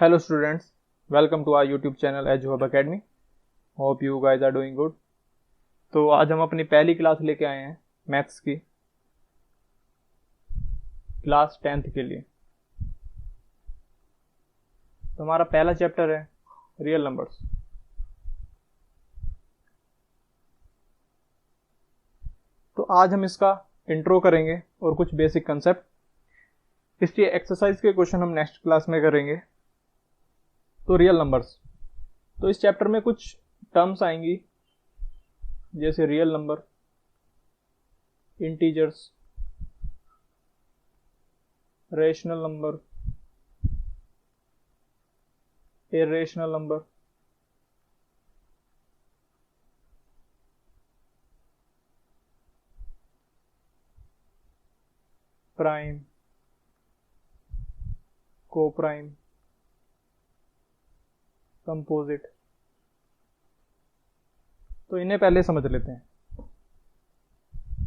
Hello students, welcome to our YouTube channel EduHub Academy. Hope you guys are doing good. तो आज हम अपनी पहली क्लास लेके आए हैं मैथ्स की, क्लास 10th के लिए। तो हमारा पहला चैप्टर है रियल नंबर्स। तो आज हम इसका इंट्रो करेंगे और कुछ बेसिक कंसेप्ट। इसकी एक्सरसाइज के क्वेश्चन हम नेक्स्ट क्लास में करेंगे। तो रियल नंबर्स, तो इस चैप्टर में कुछ टर्म्स आएंगी जैसे real number, integers, rational number, irrational number, prime, को प्राइम, कंपोजिट। तो इन्हें पहले समझ लेते हैं।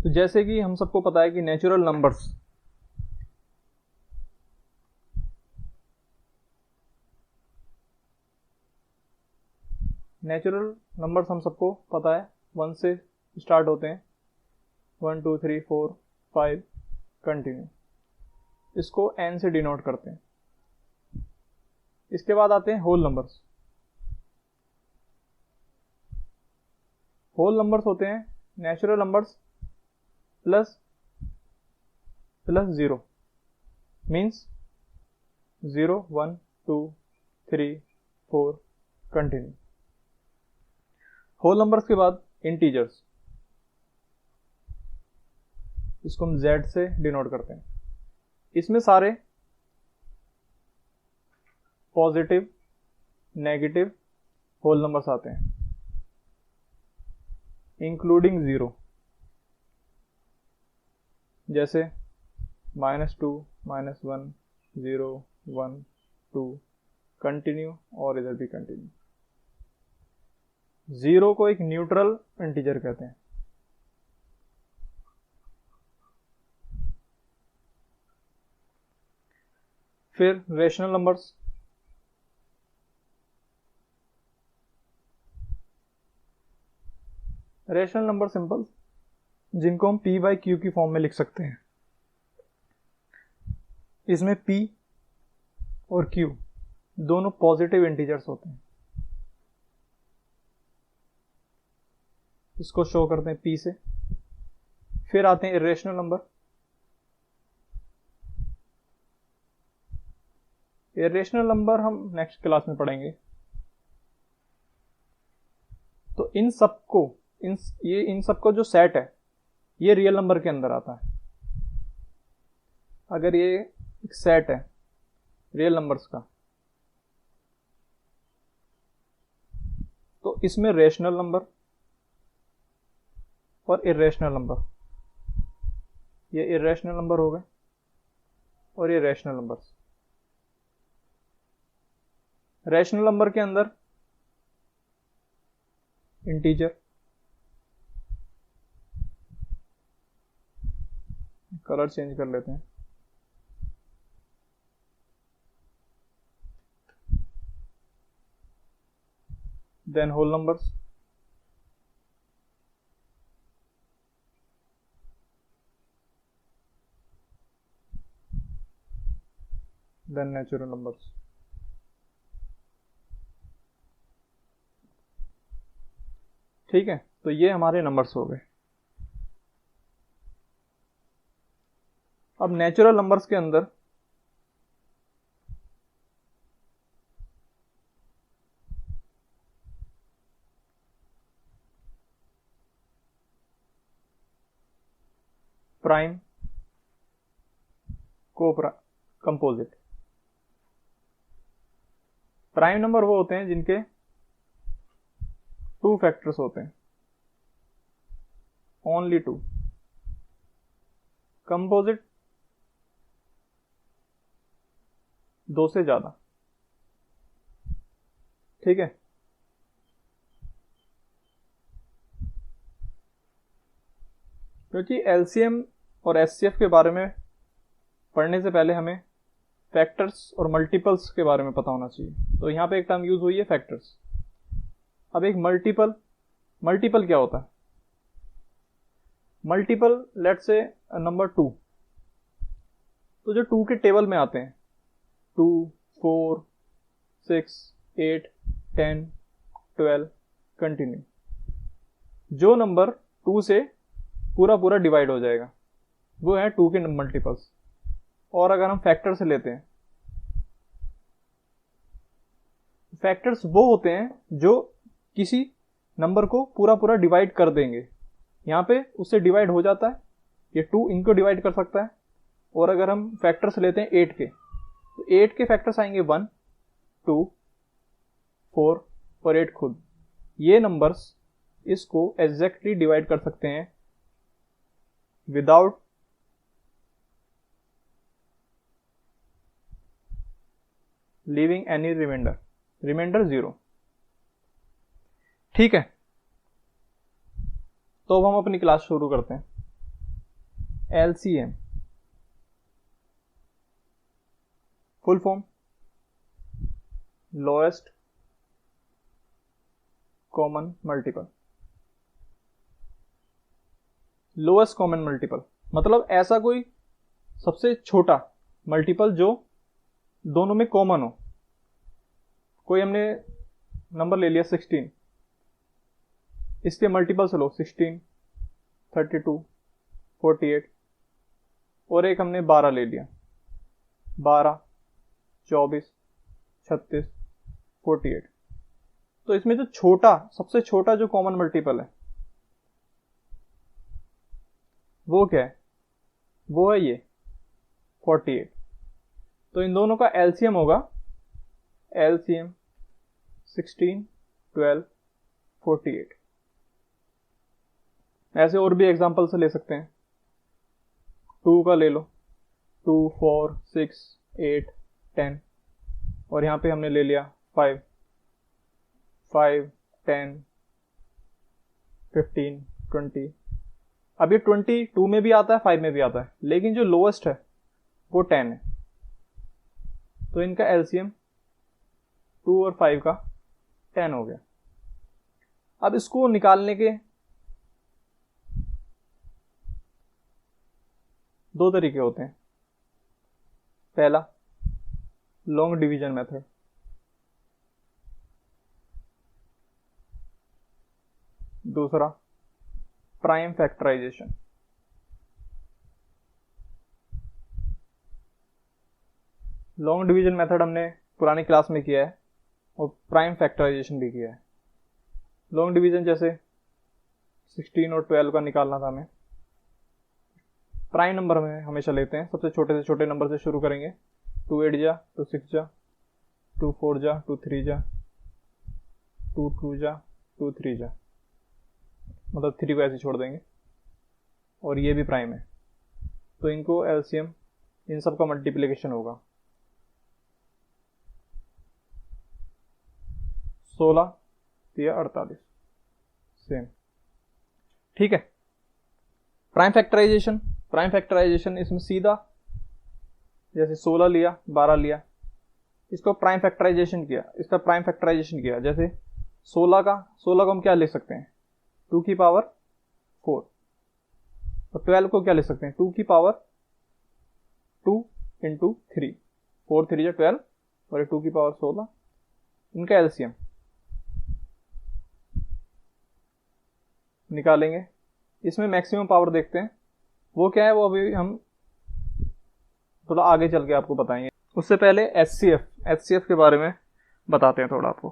तो जैसे कि हम सबको पता है कि नेचुरल नंबर्स हम सबको पता है 1 से स्टार्ट होते हैं, 1 2 3 4 5 कंटिन्यू। इसको n से डिनोट करते हैं। इसके बाद आते हैं होल नंबर्स। होल नंबर्स होते हैं natural numbers plus 0 means 0 1 2 3 4 continue. Whole numbers के बाद इंटीजर्स, इसको हम z से डिनोट करते हैं। इसमें सारे पॉजिटिव, नेगेटिव होल नंबर्स आते हैं इंक्लूडिंग 0, जैसे -2 -1 0 1 2 कंटिन्यू और इधर भी कंटिन्यू। 0 को एक न्यूट्रल इंटीजर कहते हैं। फिर rational numbers, rational number simple जिनको हम p बाई क्यू की फॉर्म में लिख सकते हैं। इसमें p और q दोनों पॉजिटिव इंटीजर्स होते हैं। इसको शो करते हैं p से। फिर आते हैं इरेशनल नंबर। इरेशनल नंबर हम नेक्स्ट क्लास में पढ़ेंगे। तो इन सबको जो सेट है ये रियल नंबर के अंदर आता है। अगर ये एक सेट है रियल नंबर्स का, तो इसमें रेशनल नंबर और इरेशनल नंबर, ये इरेशनल नंबर हो गए और ये रेशनल नंबर्स। रेशनल नंबर के अंदर इंटीजर, कलर चेंज कर लेते हैं, then whole numbers, then natural numbers. ठीक है, तो ये हमारे नंबर्स हो गए। अब नेचुरल नंबर्स के अंदर प्राइम, कंपोजिट। प्राइम नंबर वो होते हैं जिनके 2 फैक्टर्स होते हैं, ओनली 2। कंपोजिट 2 से ज्यादा। ठीक है, क्योंकि एलसीएम और एचसीएफ के बारे में पढ़ने से पहले हमें फैक्टर्स और मल्टीपल्स के बारे में पता होना चाहिए। तो यहाँ पे एक टर्म यूज हुई है फैक्टर्स। अब एक मल्टीपल क्या होता है? मल्टीपल लेट से नंबर 2, तो जो 2 के टेबल में आते हैं 2, 4, 6, 8, 10, 12 कंटिन्यू, जो नंबर 2 से पूरा पूरा डिवाइड हो जाएगा वो है 2 के मल्टीपल्स। और अगर हम फैक्टर से लेते हैं, फैक्टर्स वो होते हैं जो किसी नंबर को पूरा पूरा डिवाइड कर देंगे। यहाँ पे उससे डिवाइड हो जाता है, ये 2 इनको डिवाइड कर सकता है। और अगर हम फैक्टर्स लेते हैं 8 के, तो 8 के फैक्टर्स आएंगे 1, 2, 4 और 8 खुद। ये नंबर्स इसको एग्जैक्टली डिवाइड कर सकते हैं विदाउट लीविंग एनी रिमाइंडर 0। ठीक है, तो अब हम अपनी क्लास शुरू करते हैं। LCM full form lowest common multiple. Lowest common multiple मतलब ऐसा कोई सबसे छोटा मल्टीपल जो दोनों में कॉमन हो। कोई हमने नंबर ले लिया 16, इसके मल्टीपल से लो 16, 32, 48, और एक हमने 12 ले लिया, 12, 24, 36, 48। तो इसमें जो सबसे छोटा जो कॉमन मल्टीपल है वो क्या है? वो है ये 48। तो इन दोनों का एलसीएम होगा एलसीएम 16, 12, 48। ऐसे और भी एग्जांपल से ले सकते हैं। 2 का ले लो, 2, 4, 6, 8, 10, और यहां पे हमने ले लिया 5, 5, 10, 15, 20। अब ये 20 2 में भी आता है, 5 में भी आता है, लेकिन जो लोएस्ट है वो 10 है। तो इनका एलसीएम 2 और 5 का 10 हो गया। अब इसको निकालने के 2 तरीके होते हैं। पहला लॉन्ग डिवीजन मेथड, दूसरा prime factorization. Long division method हमने पुरानी क्लास में किया है और प्राइम फैक्टराइजेशन भी किया है। लॉन्ग डिवीजन जैसे 16 और 12 का निकालना था हमें, प्राइम नंबर में हमेशा लेते हैं, सबसे छोटे से छोटे नंबर से शुरू करेंगे। 2 8 जा, 2 6 जा, 2 4 जा, 2 3 जा, 2 2 जा, 2 3 जा, मतलब 3 को ऐसे छोड़ देंगे। और ये भी प्राइम है, तो इनको एलसीएम इन सब का मल्टीप्लिकेशन होगा 16 या 48 सेम। ठीक है, प्राइम फैक्टराइजेशन इसमें सीधा जैसे 16 लिया, 12 लिया, इसको प्राइम फैक्टराइजेशन किया, इसका प्राइम फैक्टराइजेशन किया। जैसे 16 को हम क्या लिख सकते हैं? 2 की पावर 4। और 12 को क्या लिख सकते हैं? 2 की पावर 2 इंटू 3, 4 3 12, और 2 की पावर 16। इनका एलसीएम निकालेंगे। इसमें मैक्सिमम पावर देखते हैं, वो क्या है वो अभी हम थोड़ा आगे चल के आपको बताएंगे। उससे पहले एचसीएफ के बारे में बताते हैं थोड़ा आपको।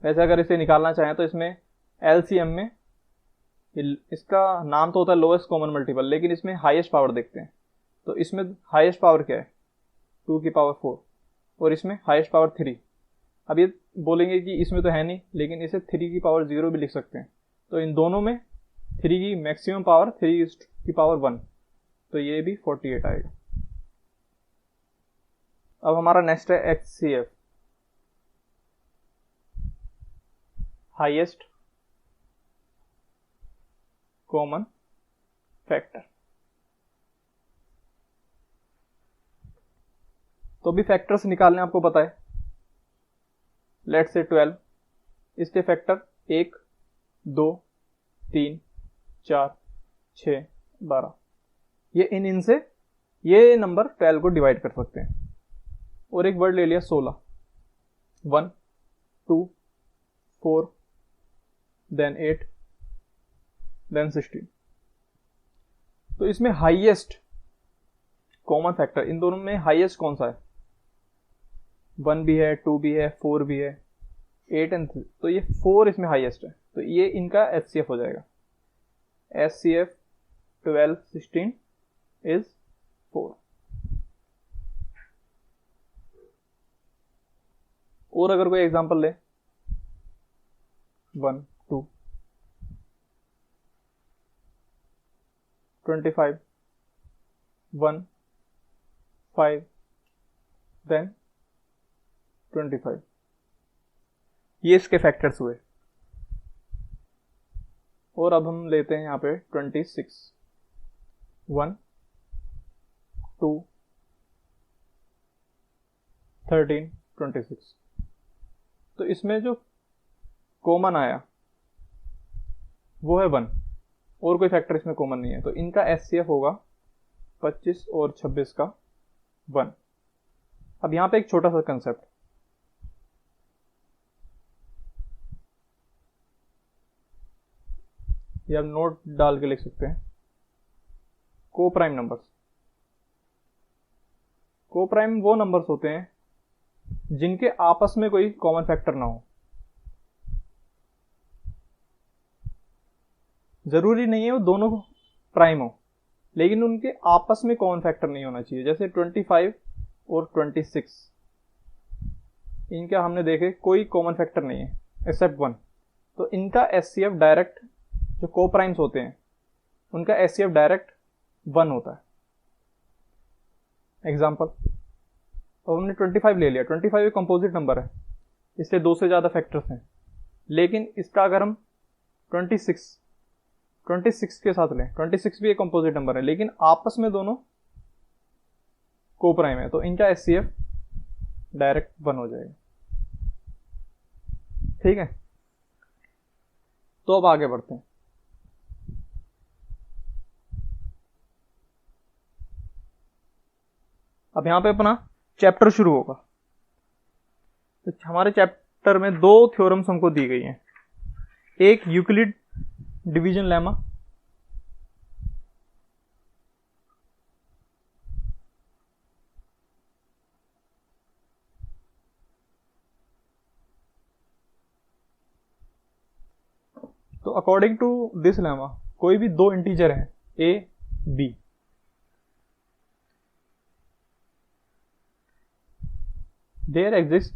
वैसे अगर इसे निकालना चाहें तो इसमें एलसीएम में इसका नाम तो होता है लोएस्ट कॉमन मल्टीपल, लेकिन इसमें हाईएस्ट पावर देखते हैं। तो इसमें हाईएस्ट पावर क्या है? 2 की पावर 4, और इसमें हाईएस्ट पावर 3। अब ये बोलेंगे कि इसमें तो है नहीं, लेकिन इसे 3 की पावर 0 भी लिख सकते हैं। तो इन दोनों में 3 की मैक्सिमम पावर 3 की पावर 1, तो ये भी 48 आएगा। अब हमारा नेक्स्ट है एचसीएफ, हाईएस्ट कॉमन फैक्टर। तो अभी फैक्टर्स निकालने आपको पता है। लेट्स से 12, इसके फैक्टर 1, 2, 3, 4, 6, 12, ये इनसे ये नंबर 12 को डिवाइड कर सकते हैं। और एक वर्ड ले लिया 16, 1, 2, 4, देन 8, देन 16। तो इसमें हाईएस्ट कॉमन फैक्टर इन दोनों में हाईएस्ट कौन सा है? 1 भी है, 2 भी है, 4 भी है, 8 एंड 3, तो ये 4 इसमें हाईएस्ट है, तो ये इनका HCF हो जाएगा। HCF 12, 16 is 4। और अगर कोई एग्जांपल ले, 1, 2, 25, 1, 5, देन 25, ये इसके फैक्टर्स हुए। और अब हम लेते हैं यहाँ पे 26, 1, 2, 13, 26। तो इसमें जो कॉमन आया वो है 1, और कोई फैक्टर इसमें कॉमन नहीं है, तो इनका HCF होगा 25 और 26 का 1। अब यहां पे एक छोटा सा कंसेप्ट, ये आप नोट डाल के लिख सकते हैं। को प्राइम नंबर्स, को प्राइम वो नंबर्स होते हैं जिनके आपस में कोई कॉमन फैक्टर ना हो। जरूरी नहीं है वो दोनों प्राइम हो, लेकिन उनके आपस में कॉमन फैक्टर नहीं होना चाहिए। जैसे 25 और 26, इनका हमने देखे कोई कॉमन फैक्टर नहीं है एक्सेप्ट 1, तो इनका HCF डायरेक्ट, जो को प्राइम्स होते हैं उनका HCF डायरेक्ट 1 होता है। एग्जाम्पल, अब हमने 25 ले लिया, 25 एक कंपोजिट नंबर है, इससे 2 से ज्यादा फैक्टर्स हैं, लेकिन इसका अगर हम 26 के साथ लें, 26 भी एक कंपोजिट नंबर है, लेकिन आपस में दोनों को प्राइम है, तो इनका HCF डायरेक्ट 1 हो जाएगा। ठीक है, तो अब आगे बढ़ते हैं। अब यहां पे अपना चैप्टर शुरू होगा। तो हमारे चैप्टर में 2 थ्योरम्स हमको दी गई हैं, एक यूक्लिड डिवीजन लेमा, तो अकॉर्डिंग टू दिस लेमा कोई भी 2 इंटीजर हैं A, B, there exist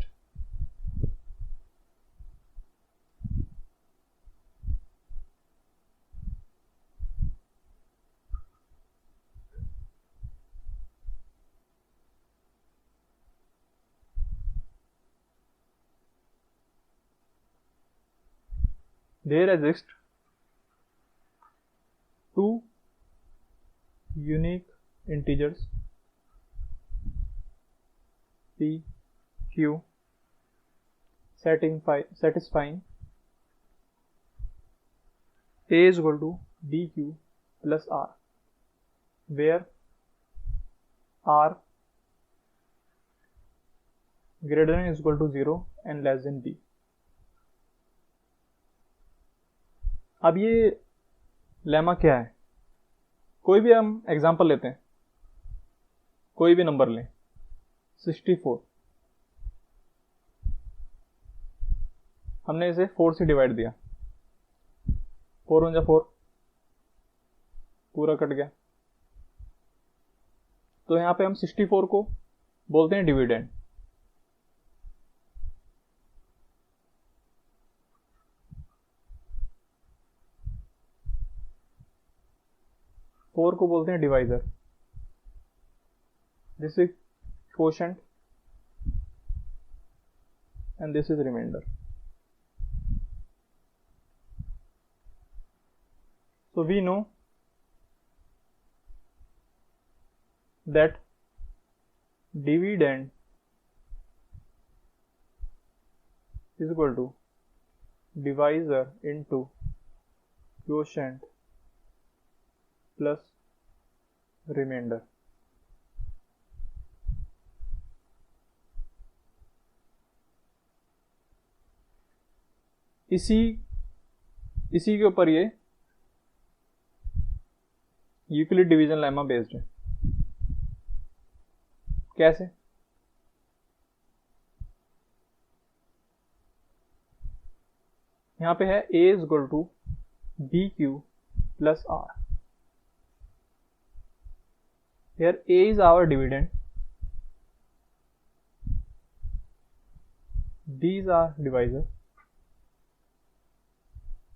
two unique integers P, Q satisfying A is equal to DQ plus R, where R greater than is equal to 0 and less than B। अब ये lemma क्या है? कोई भी हम एग्जांपल लेते हैं, कोई भी नंबर लें, 64, हमने इसे 4 से डिवाइड दिया, 4 1 4, पूरा कट गया, तो यहां पे हम 64 को बोलते हैं डिविडेंड। फोर को बोलते हैं divisor. This is quotient and this is remainder. So we know that dividend is equal to divisor into quotient plus remainder. इसी के ऊपर ये यूक्लिड डिवीजन लेमा बेस्ड है। कैसे? यहां पे है a is equal to b q plus r. Here a is our dividend, b is our divisor,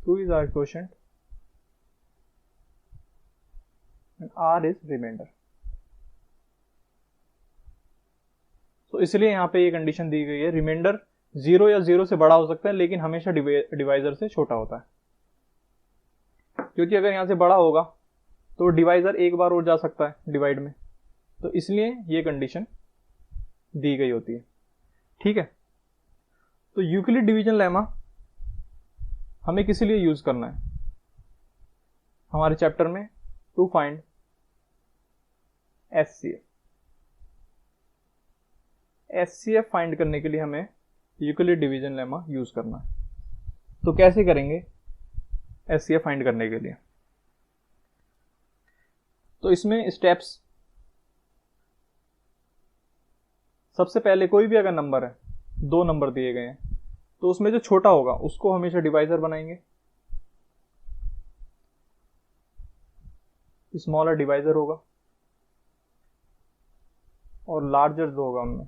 2 is our quotient and r is remainder। तो इसलिए यहाँ पे ये कंडीशन दी गई है, रिमाइंडर 0 या 0 से बड़ा हो सकता है लेकिन हमेशा डिवाइजर से छोटा होता है, क्योंकि अगर यहाँ से बड़ा होगा तो डिवाइजर एक बार और जा सकता है डिवाइड में, तो इसलिए ये कंडीशन दी गई होती है। ठीक है, तो यूक्लिड डिवीजन लेमा हमें किस लिए यूज करना है हमारे चैप्टर में? To find HCF. HCF find करने के लिए हमें यूक्लिड डिवीजन लेमा यूज करना है। तो कैसे करेंगे एचसीएफ फाइंड करने के लिए? तो इसमें स्टेप्स, सबसे पहले कोई भी अगर नंबर है, 2 नंबर दिए गए हैं, तो उसमें जो छोटा होगा उसको हमेशा डिवाइजर बनाएंगे, स्मॉलर डिवाइजर होगा और लार्जर जो होगा उनमें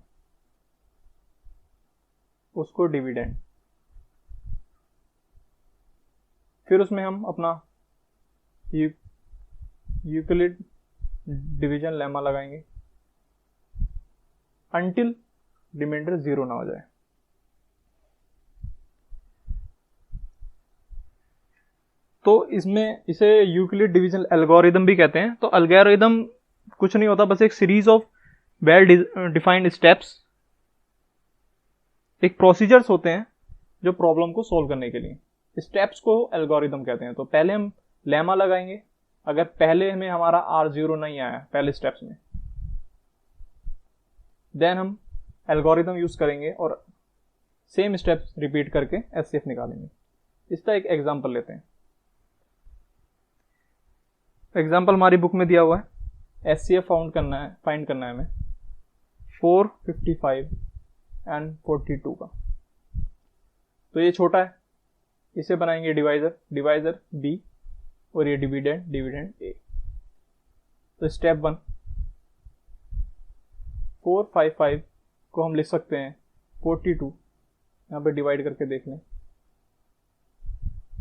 उसको डिविडेंड। फिर उसमें हम अपना यूक्लिड डिवीजन लेमा लगाएंगे अंटिल रिमाइंडर 0 ना हो जाए। तो इसमें इसे यूक्लिड डिवीजन एल्गोरिदम भी कहते हैं। तो एल्गोरिदम कुछ नहीं होता, बस एक series of well defined steps, एक प्रोसीजर्स होते हैं जो प्रॉब्लम को सॉल्व करने के लिए। स्टेप्स को एल्गोरिदम कहते हैं। तो पहले हम लेमा लगाएंगे, अगर पहले में हमारा R0 नहीं आया पहले स्टेप्स में, देन हम एल्गोरिदम यूज करेंगे और सेम स्टेप्स रिपीट करके एचसीएफ निकालेंगे। इसका एक एग्जांपल लेते हैं। एग्जांपल हमारी बुक में दिया हुआ है, एचसीएफ फाइंड करना है हमें 455 एंड 42 का। तो ये छोटा है, इसे बनाएंगे डिवाइजर बी और ये डिविडेंड ए। तो स्टेप 1, 455 को हम लिख सकते हैं 42, यहाँ पे डिवाइड करके देख लें,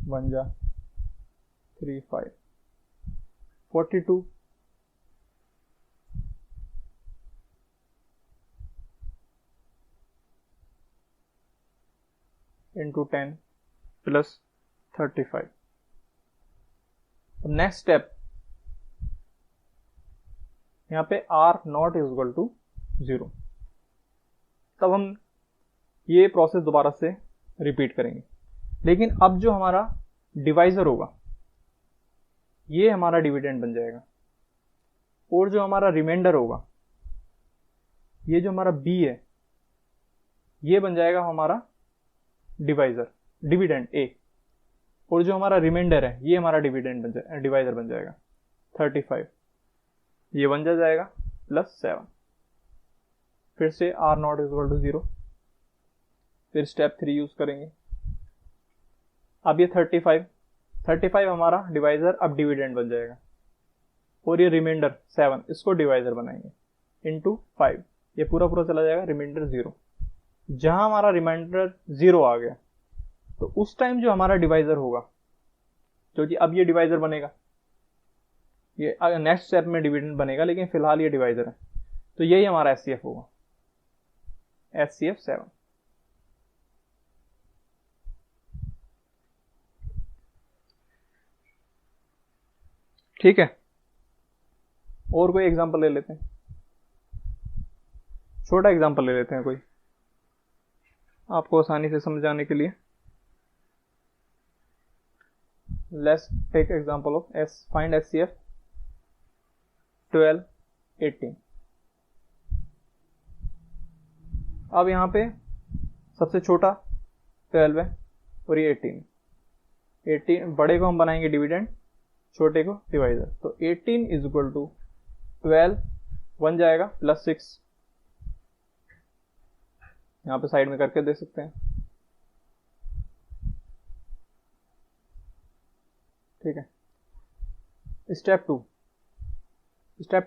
1 जा 3 5, 42 इंटू 10 प्लस 35। नेक्स्ट स्टेप, यहाँ पे R not is equal to 0। तब हम ये प्रोसेस दोबारा से रिपीट करेंगे, लेकिन अब जो हमारा डिवाइजर होगा ये हमारा डिविडेंड बन जाएगा, और जो हमारा रिमाइंडर होगा, ये जो हमारा B है, ये बन जाएगा हमारा डिविडेंड A, और जो हमारा रिमाइंडर है ये हमारा डिवाइजर बन जाएगा 35। ये बन जाएगा प्लस 7। फिर से R not is equal to 0। फिर स्टेप 3 यूज करेंगे। अब ये 35 हमारा डिवाइजर, अब डिविडेंड बन जाएगा, और ये रिमाइंडर 7, इसको डिवाइजर बनाएंगे इनटू 5। ये पूरा चला जाएगा, रिमाइंडर 0। जहां हमारा रिमाइंडर 0 आ गया तो उस टाइम जो हमारा डिवाइजर होगा, क्योंकि अब ये डिवाइजर बनेगा, ये नेक्स्ट स्टेप में डिविडेंड बनेगा, लेकिन फिलहाल ये डिवाइजर है, तो यही हमारा एचसीएफ होगा, एचसीएफ 7। ठीक है, और कोई एग्जांपल ले लेते हैं, छोटा एग्जांपल ले लेते हैं कोई। आपको आसानी से समझाने के लिए। Let's take example of find HCF 12 18। अब यहाँ पे सबसे छोटा 12 है और ये 18 बड़े को हम बनाएंगे डिविडेंड, छोटे को डिवाइजर। तो 18 इज इक्वल टू 12 1 जाएगा प्लस 6, यहाँ पे साइड में करके दे सकते हैं। ठीक है, स्टेप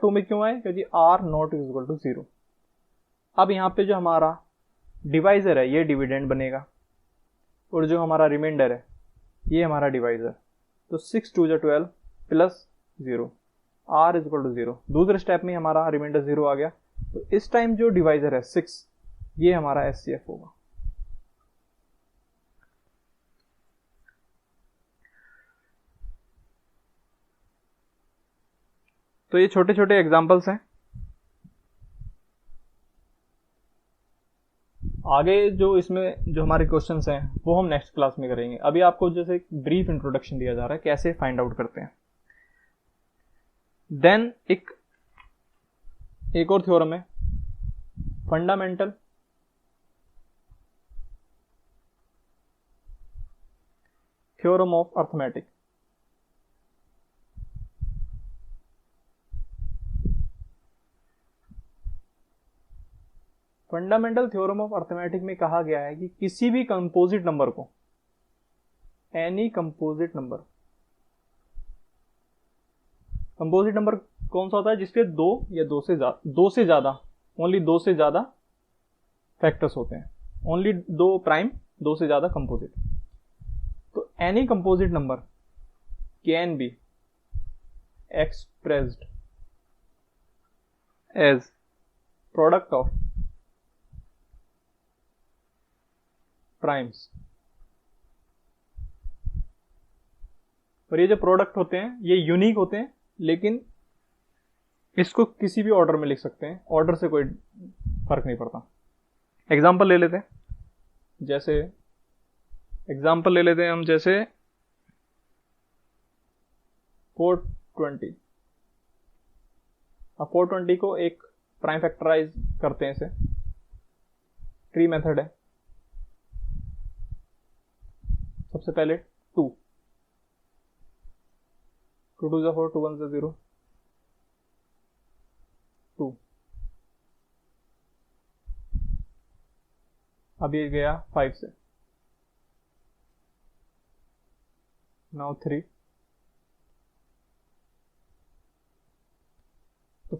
2 में क्यों आए? क्योंकि r not is equal to 0। अब यहाँ पे जो हमारा डिवाइजर है ये डिविडेंड बनेगा और जो हमारा रिमाइंडर है ये हमारा डिवाइजर। तो 6 2 12 plus 0, r is equal to 0। दूसरे स्टेप में हमारा रिमाइंडर 0 आ गया। तो इस टाइम जो डिवाइजर है 6, ये हमारा HCF होगा। तो ये छोटे छोटे एग्जांपल्स हैं। आगे जो इसमें जो हमारे क्वेश्चंस हैं वो हम नेक्स्ट क्लास में करेंगे। अभी आपको जैसे एक ब्रीफ इंट्रोडक्शन दिया जा रहा है कैसे फाइंड आउट करते हैं। देन एक और थ्योरम है, fundamental theorem of arithmetic. Fundamental theorem of arithmetic में कहा गया है कि किसी भी कंपोजिट नंबर को, any composite number, composite number कौन सा होता है? जिसके दो से ज्यादा ओनली 2 से ज्यादा फैक्टर्स होते हैं, ओनली 2 प्राइम 2 से ज्यादा कंपोजिट। तो any composite number can be expressed as product of primes. और ये जो प्रोडक्ट होते हैं ये यूनिक होते हैं, लेकिन इसको किसी भी ऑर्डर में लिख सकते हैं, ऑर्डर से कोई फर्क नहीं पड़ता। एग्जांपल ले लेते हैं, हम जैसे 420। अब 420 को एक प्राइम फैक्टराइज करते हैं, इसे ट्री मेथड है। सबसे पहले 2 2 2 4 2 1 0 2। अब ये गया 5 से, नाउ 3। तो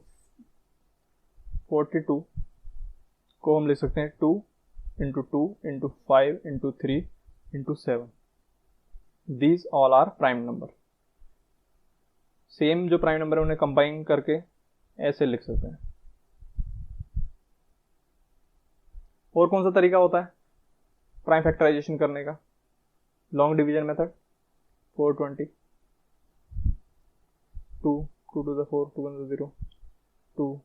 42 को हम लिख सकते हैं 2 into 2 into 5 into 3 into 7। These all are prime number. Same जो प्राइम नंबर है उन्हें कंबाइन करके ऐसे लिख सकते हैं। और कौन सा तरीका होता है प्राइम फैक्टराइजेशन करने का? Long division method. 420 2 2 to the 4 2 1 0 2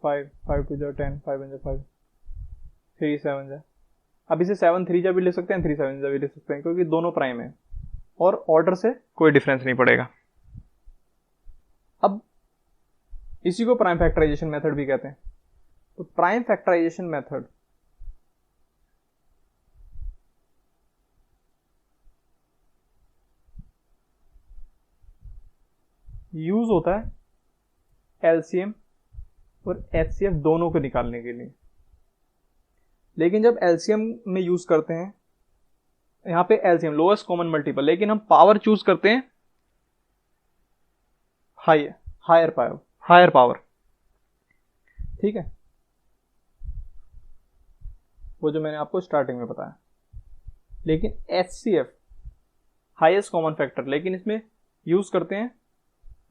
5 5 2 10 5 1 5 3 7 जा। अब इसे 7 3 जा भी ले सकते हैं, 3 7 जा भी ले सकते हैं, क्योंकि दोनों प्राइम है और ऑर्डर से कोई डिफरेंस नहीं पड़ेगा। अब इसी को प्राइम फैक्टराइजेशन मेथड भी कहते हैं। तो प्राइम फैक्टराइजेशन मेथड यूज होता है एलसीएम और एचसीएफ दोनों को निकालने के लिए। लेकिन जब एलसीएम में यूज करते हैं, यहां पे एलसीएम लोएस्ट कॉमन मल्टीपल, लेकिन हम पावर चूज करते हैं हायर पावर। ठीक है, वो जो मैंने आपको स्टार्टिंग में बताया। लेकिन एचसीएफ हाईएस्ट कॉमन फैक्टर, लेकिन इसमें यूज करते हैं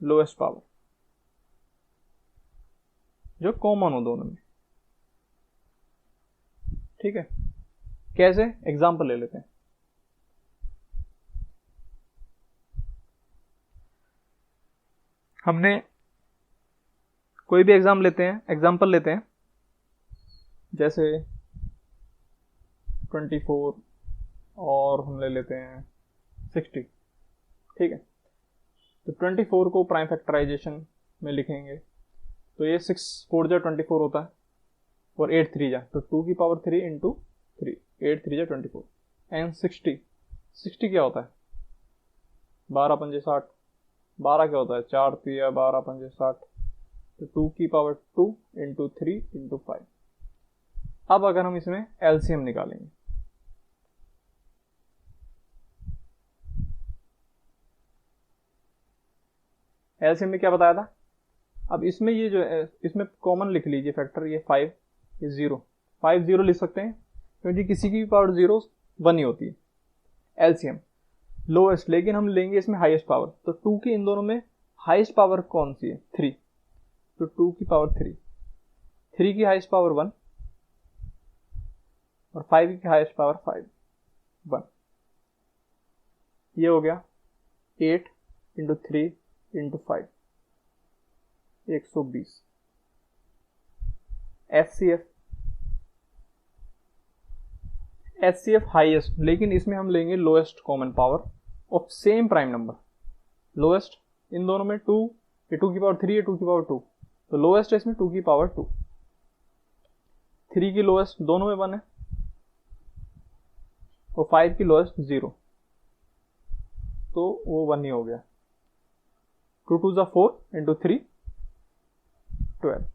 लोएस्ट पावर, जो कॉमन हो दोनों में। ठीक है, कैसे? एग्जांपल ले लेते हैं। हमने कोई भी एग्जांपल लेते हैं। जैसे 24 और हम ले लेते हैं 60, ठीक है। तो 24 को प्राइम फैक्टराइजेशन में लिखेंगे तो ये 6 4 जा 24 होता है और 8 3 जा, तो 2 की पावर 3 इंटू 3, 8 3 जा 24। एंड 60 क्या होता है, 12 पंजे 60, 12 क्या होता है, 4 3 12 पंजे 60, तो 2 की पावर 2 इंटू 3 इंटू 5। अब अगर हम इसमें एलसीएम निकालेंगे, एलसीएम में क्या बताया था, अब इसमें ये जो है इसमें कॉमन लिख लीजिए फैक्टर, ये 5 ये 0, 5 0 लिख सकते हैं क्योंकि किसी की भी पावर 0 1 ही होती है। एलसीएम लोएस्ट, लेकिन हम लेंगे इसमें हाईएस्ट पावर, तो 2 की इन दोनों में हाईएस्ट पावर कौन सी है, 3, तो 2 की पावर 3, 3 की हाईएस्ट पावर 1 और 5 की हाईएस्ट पावर 5 1। ये हो गया 8 इंटू 3 इंटू 5, 120। एचसीएफ हाईएस्ट, लेकिन इसमें हम लेंगे lowest common power of same prime number. Lowest in दोनों में 2, ये 2 की पावर 3 है, 2 की पावर 2, तो लोएस्ट है इसमें 2 की पावर 2। 3 की लोएस्ट दोनों में 1 है और 5 की लोएस्ट 0, तो वो 1 ही हो गया। 2 2 जा 4 इंटू 3 12,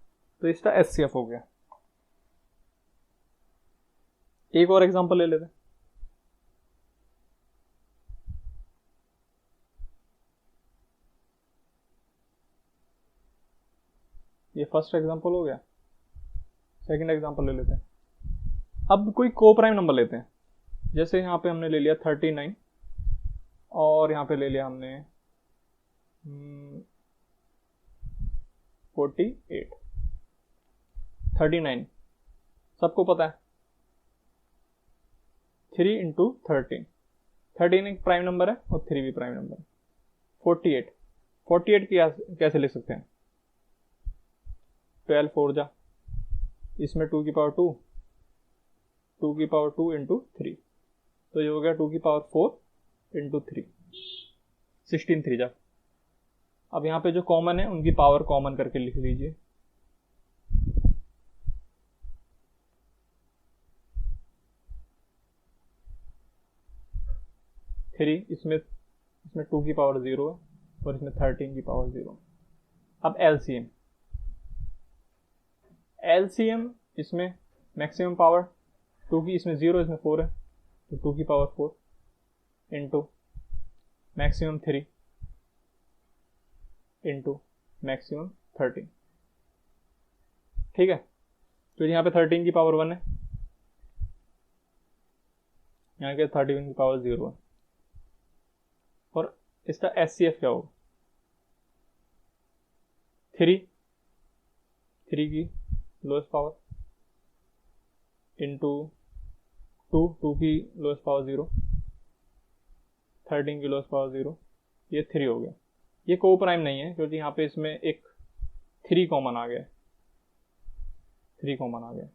तो इसका एचसीएफ हो गया। एक और एग्जांपल ले लेते हैं। ये फर्स्ट एग्जांपल हो गया, सेकंड एग्जांपल ले लेते हैं। अब कोई को प्राइम नंबर लेते हैं, जैसे यहाँ पे हमने ले लिया 39 और यहाँ पे ले लिया हमने 48। 39 सबको पता है, 3 इंटू 13, 13 एक प्राइम नंबर है और 3 भी प्राइम नंबर है। 48 की कैसे लिख सकते हैं, 12 4 जा, इसमें 2 की पावर 2, 2 की पावर 2 इंटू 3, तो ये हो गया 2 की पावर 4 इंटू 3, 16 3 जा। अब यहाँ पे जो कॉमन है उनकी पावर कॉमन करके लिख लीजिए। थ्री इसमें 2 की पावर 0 है और इसमें 13 की पावर 0। अब एलसीएम, इसमें मैक्सिमम पावर 2 की, इसमें 0 इसमें 4 है, तो 2 की power 4 into maximum 3 into maximum 13, ठीक है। तो यहाँ पे 13 की पावर 1 है, यहाँ के 31 की पावर 0 है, और इसका एचसीएफ क्या होगा, 3 की लोएस्ट पावर इंटू 2 की लोएस्ट पावर 0, 13 की लोएस्ट पावर 0, ये 3 हो गया। ये को प्राइम नहीं है क्योंकि यहाँ पे इसमें एक 3 कॉमन आ गया, 3 कॉमन आ गया।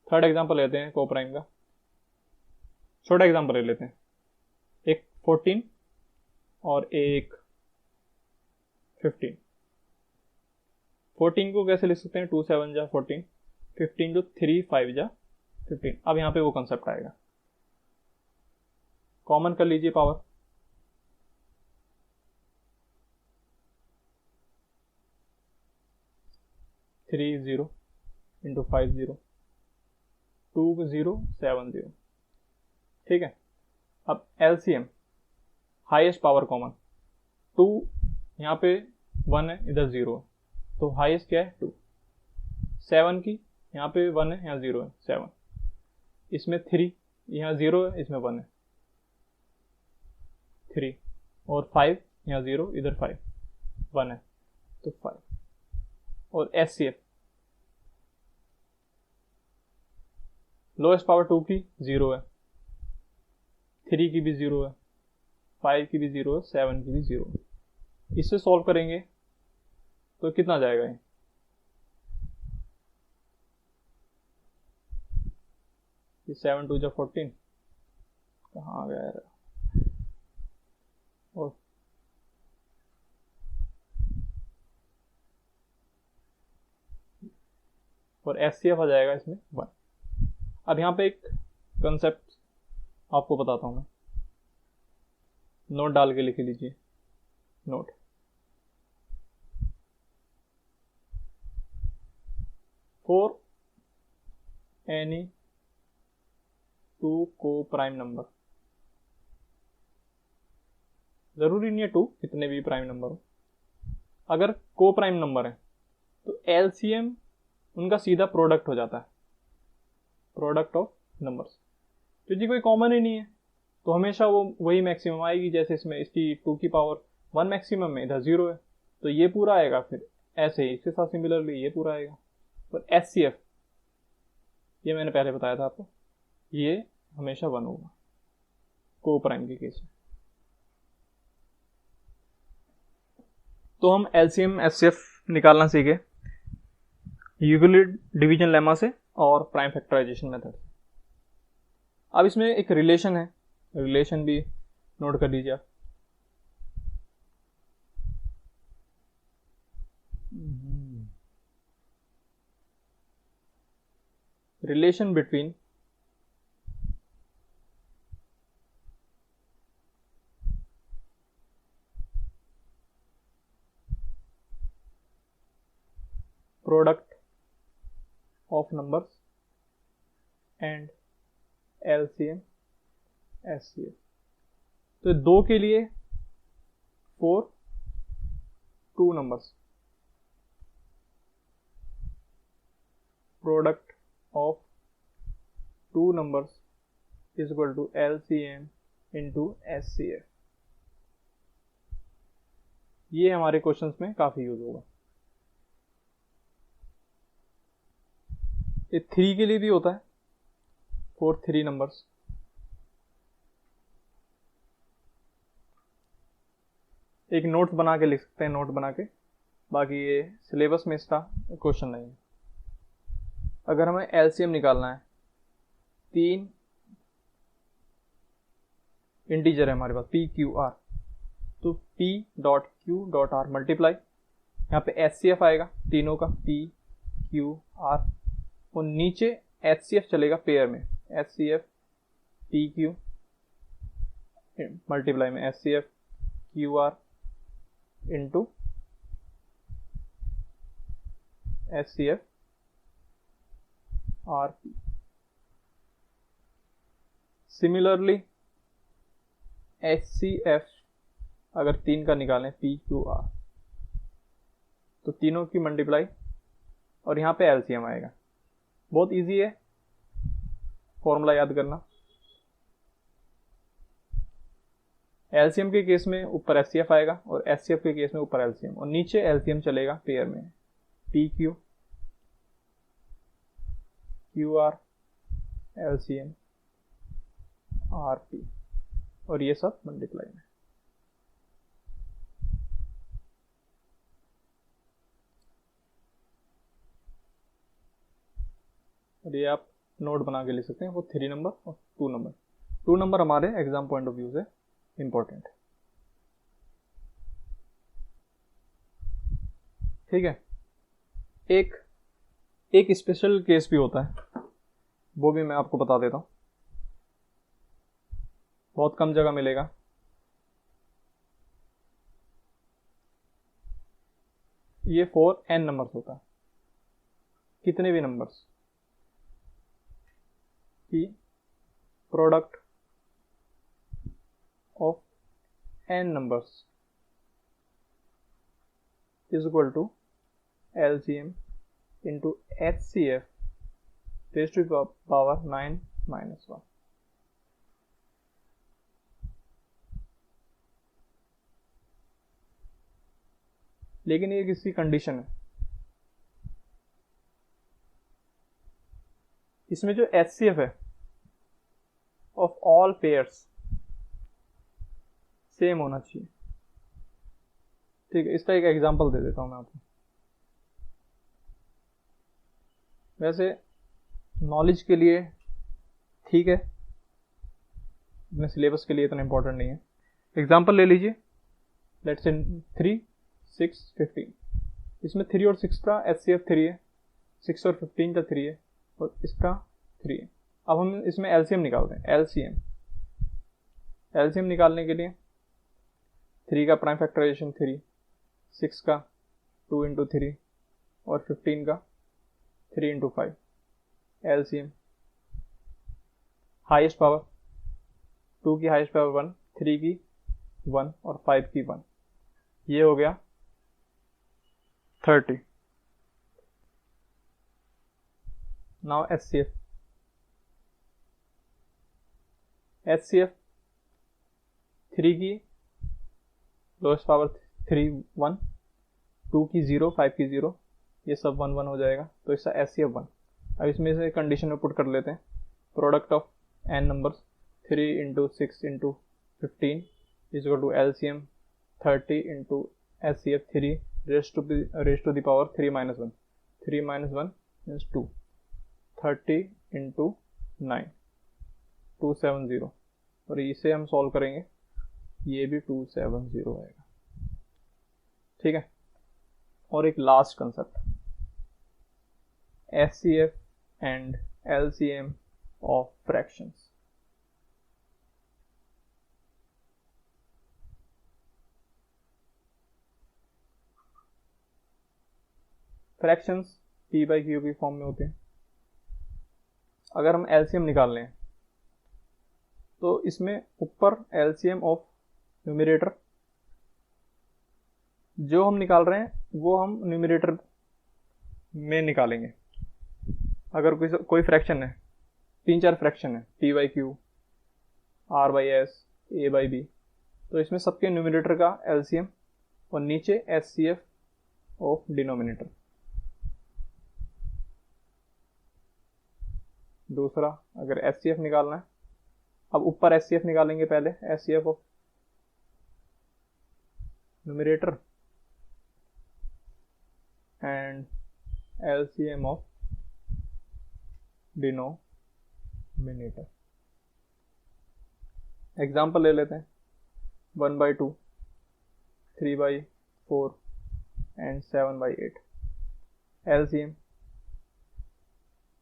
थर्ड एग्जांपल लेते हैं को प्राइम का, छोटा एग्जांपल ले लेते हैं, एक 14 और एक 15। 14 को कैसे लिख सकते हैं, 2 7 जा 14, 15 जो 3 5 जा 15। अब यहाँ पे वो कंसेप्ट आएगा, कॉमन कर लीजिए पावर, थ्री 0 इंटू 5 0, 2 0 7 0, ठीक है। अब एलसीएम हाईएस्ट पावर कॉमन, 2 यहाँ पे 1 है इधर 0 है, तो हाईएस्ट क्या है 2। 7 की यहाँ पे 1 है यहाँ 0 है 7, इसमें 3 यहाँ 0 है इसमें 1 है 3, और 5 यहाँ 0 इधर 5 1 है तो 5। और एचसीएफ लोएस्ट पावर 2 की 0 है, 3 की भी 0 है, 5 की भी 0 है, 7 की भी 0 है। इससे सॉल्व करेंगे तो कितना जाएगा ये, ये 7 2 जा 14, कहाँ गया यार। और SCF आ जाएगा इसमें 1। अब यहाँ पे एक कंसेप्ट आपको बताता हूँ मैं, नोट डाल के लिख लीजिए। नोट, फॉर एनी टू को प्राइम नंबर, जरूरी नहीं है टू, कितने भी प्राइम नंबर हो, अगर को प्राइम नंबर है तो LCM उनका सीधा प्रोडक्ट हो जाता है, प्रोडक्ट ऑफ नंबर्स, क्योंकि कोई कॉमन ही नहीं है तो हमेशा वो वही मैक्सिमम आएगी। जैसे इसमें इसकी 2 की पावर 1 मैक्सिमम है, इधर 0 है तो ये पूरा आएगा, फिर ऐसे ही इसके साथ सिमिलरली ये पूरा आएगा। पर SCF, ये मैंने पहले बताया था आपको, ये हमेशा 1 होगा को प्राइम के केस में। तो हम LCM SCF निकालना सीखे यूक्लिड डिवीजन लेमा से और प्राइम फैक्टराइजेशन मेथड। अब इसमें एक रिलेशन है, रिलेशन भी नोट कर लीजिए आप। Relation between product of numbers and LCM SCF। तो 2 के लिए for 2 numbers, product of 2 numbers is equal to LCM into SCF। ये हमारे क्वेश्चंस में काफी यूज होगा। ये 3 के लिए भी होता है, फॉर 3 नंबर्स। एक नोट्स बना के लिख सकते हैं, नोट बना के, बाकी ये सिलेबस में इसका क्वेश्चन नहीं है। अगर हमें LCM निकालना है, 3 इंटीजर है हमारे पास PQR, तो P.Q.R मल्टीप्लाई, यहाँ पे SCF आएगा तीनों का PQR, और नीचे HCF चलेगा पेयर में, HCF PQ मल्टीप्लाई में SCF QR into SCF RP। Similarly HCF अगर 3 का निकालें PQR, तो तीनों की मल्टीप्लाई और यहाँ पे LCM आएगा। बहुत इजी है फॉर्मूला याद करना। LCM के केस में ऊपर SCF आएगा और SCF के केस में ऊपर LCM, और नीचे LCM चलेगा पेयर में, PQ QR LCM RP, और ये सब मल्टीप्लाई में। और ये आप नोट बना के लिख सकते हैं, वो 3 नंबर और 2 नंबर। 2 नंबर हमारे एग्जाम पॉइंट ऑफ व्यू से इंपॉर्टेंट है, ठीक है। एक स्पेशल केस भी होता है, वो भी मैं आपको बता देता हूं, बहुत कम जगह मिलेगा। ये 4n नंबर्स होता है, कितने भी नंबर्स की product of n numbers is equal to LCM into HCF raise to power 9 minus 1। लेकिन ये किसी कंडीशन है, इसमें जो HCF है ऑफ ऑल पेयर्स सेम होना चाहिए, ठीक है। इसका एक एग्जांपल दे देता हूं मैं आपको। वैसे नॉलेज के लिए ठीक है, अपने सिलेबस के लिए इतना इंपॉर्टेंट नहीं है। एग्जाम्पल ले लीजिए, लेट्स से 3, 6, 15। इसमें 3 और 6 का HCF 3 है, 6 और 15 का 3 है, और इसका 3 है। अब हम इसमें LCM निकालते हैं। LCM निकालने के लिए 3 का प्राइम फैक्टराइजेशन 3, 6 का 2 इंटू 3 और 15 का 3 इंटू 5। LCM हाईएस्ट पावर 2 की हाईएस्ट पावर 1, 3 की 1 और 5 की 1, ये हो गया 30। नाउ HCF 3 की लोएस्ट पावर 3, 1, 2 की 0, 5 की 0, ये सब 1, 1 हो जाएगा, तो इसका HCF 1। अब इसमें से कंडीशन में पुट कर लेते हैं, product of n numbers 3 into 6 into 15 is equal to LCM 30 into HCF 3 raise to the power 3 minus 1, 3 minus 1 means 2, 30 into 9, 270, और इसे हम सॉल्व करेंगे, ये भी 270 आएगा। ठीक है, और एक last concept, HCF and LCM of fractions. Fractions P/Q की फॉर्म में होते हैं। अगर हम LCM निकाल लें तो इसमें ऊपर LCM ऑफ न्यूमरेटर जो हम निकाल रहे हैं वो हम न्यूमरेटर में निकालेंगे। अगर कोई फ्रैक्शन है, 3-4 फ्रैक्शन है, P/Q, R/S, A/B, तो इसमें सबके न्यूमरेटर का LCM और नीचे HCF ऑफ डिनोमिनेटर। दूसरा, अगर HCF निकालना है, अब ऊपर HCF निकालेंगे पहले, HCF of numerator and LCM of denominator. Example ले लेते हैं, 1/2, 3/4 एंड 7/8।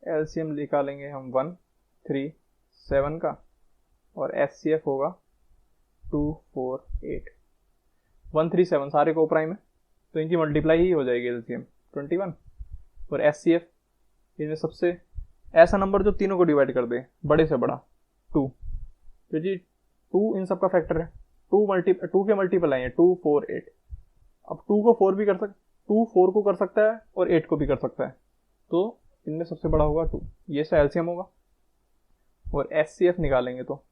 LCM निकालेंगे हम 1, 3, 7 का, और HCF होगा 2, 4, 8। 1, 3, 7 सारे को प्राइम है, तो इनकी मल्टीप्लाई ही हो जाएगी LCM 21, और HCF इनमें सबसे ऐसा नंबर जो तीनों को डिवाइड कर दे, बड़े से बड़ा 2, तो जी 2 इन सब का फैक्टर है, 2 के मल्टीप्लाई है 2, 4, 8। अब 2 को 4 भी कर सकता, 2 4 को कर सकता है और 8 को भी कर सकता है, तो इनमें सबसे बड़ा होगा 2, ये से LCM होगा। और HCF निकालेंगे तो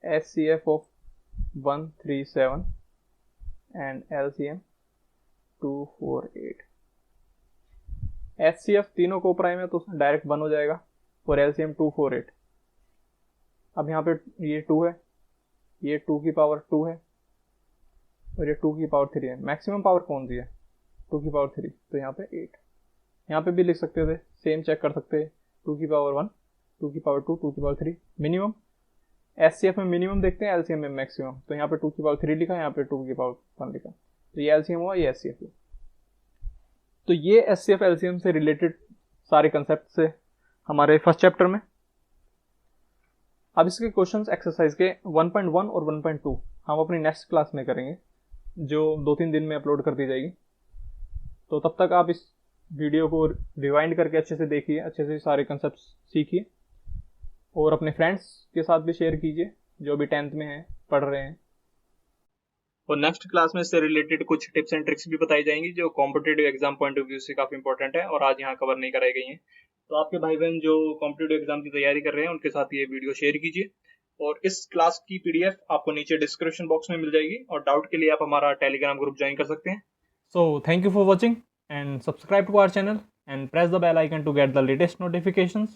HCF of 1, 3, 7 and LCM 2, 4, 8। HCF तीनों को प्राइम है तो डायरेक्ट 1 हो जाएगा, और LCM 2, 4, 8। अब यहाँ पे ये 2 है, ये 2 की पावर 2 है, और ये 2 की पावर 3 है। मैक्सिमम पावर कौन सी है? 2 की पावर 3, तो यहाँ पे 8। यहाँ पे भी लिख सकते थे, सेम चेक कर सकते हैं, 2 की पावर 1, 2 की पावर 2, 2 की पावर 3। मिनिमम HCF में मिनिमम देखते हैं, LCM में मैक्सिमम, तो यहाँ पे 2 की पावर 3 लिखा, यहाँ पे 2 की पावर 1 लिखा, तो ये LCM हुआ, ये HCF हुआ। तो ये HCF LCM से रिलेटेड सारे कंसेप्ट से हमारे फर्स्ट चैप्टर में। अब इसके क्वेश्चंस एक्सरसाइज के 1.1 और 1.2 हम अपनी नेक्स्ट क्लास में करेंगे, जो 2-3 दिन में अपलोड कर दी जाएगी। तो तब तक आप इस वीडियो को रिवाइंड करके अच्छे से देखिए, अच्छे से सारे कंसेप्ट सीखिए, और अपने फ्रेंड्स के साथ भी शेयर कीजिए जो भी 10th में हैं, पढ़ रहे हैं। और नेक्स्ट क्लास में इससे रिलेटेड कुछ टिप्स एंड ट्रिक्स भी बताई जाएंगी जो competitive exam point of view से काफी इंपॉर्टेंट है और आज यहाँ कवर नहीं कराई गई हैं। तो आपके भाई बहन जो कॉम्पिटिटिव एग्जाम की तैयारी कर रहे हैं उनके साथ ये वीडियो शेयर कीजिए, और इस क्लास की PDF आपको नीचे डिस्क्रिप्शन बॉक्स में मिल जाएगी, और डाउट के लिए आप हमारा टेलीग्राम ग्रुप ज्वाइन कर सकते हैं। So thank you for watching and subscribe to our channel and press the bell icon to get the latest notifications.